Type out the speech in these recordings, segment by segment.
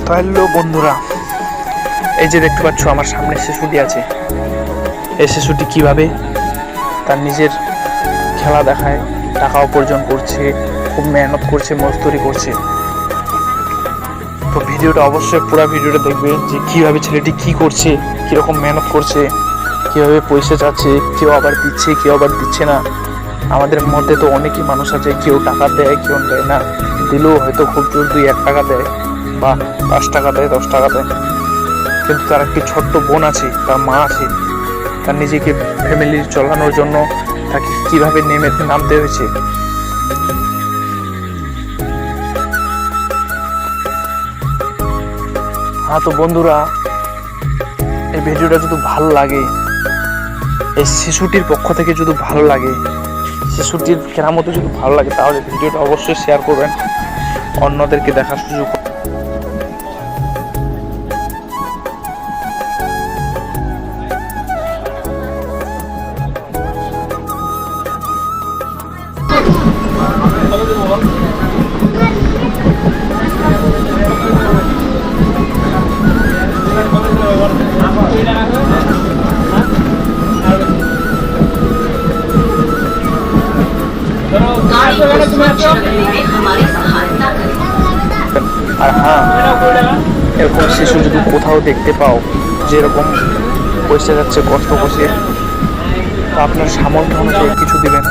তো হ্যালো বন্ধুরা, এই যে দেখতে পাচ্ছ আমার সামনে শিশুটি আছে। এই শিশুটি কিভাবে তার নিজের খেলা দেখায়, টাকা উপার্জন করছে, খুব মেহনত করছে, মজদুরি করছে। তো ভিডিওটা অবশ্যই পুরো ভিডিওটা দেখবে যে কিভাবে ছেলেটি কি করছে, কীরকম মেহনত করছে, কীভাবে পয়সা চাচ্ছে, কেউ আবার দিচ্ছে, কেউ আবার দিচ্ছে না। আমাদের মধ্যে তো অনেকই মানুষ আছে, কেউ টাকা দেয়, কেউ দেয় না। দিলেও হয়তো খুব জোর 2-1 টাকা দেয় বা 5 টাকা দেয়, 10 টাকা দেয়। কিন্তু তার একটি ছোট্ট বোন আছে, তার মা আছে, তার নিজেকে ফ্যামিলি চালানোর জন্য তাকে কিভাবে নামতে হয়েছে। হ্যাঁ, তো বন্ধুরা, এই ভিডিওটা যদি ভালো লাগে, এই শিশুটির পক্ষ থেকে যদি ভালো লাগে, শিশুটির কেরামতে যদি ভালো লাগে, তাহলে ভিডিওটা অবশ্যই শেয়ার করবেন, অন্যদেরকে দেখার সুযোগ। আর হ্যাঁ, এরকম শিশু যদি কোথাও দেখতে পাও যেরকম পয়সা যাচ্ছে কষ্ট করছে, তো আপনার সামর্থ্য অনুযায়ী কিছু দিবেন।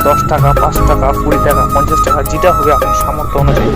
10 টাকা, 5 টাকা, 20 টাকা, 50 টাকা, যেটা হবে আপনার সামর্থ্য অনুযায়ী।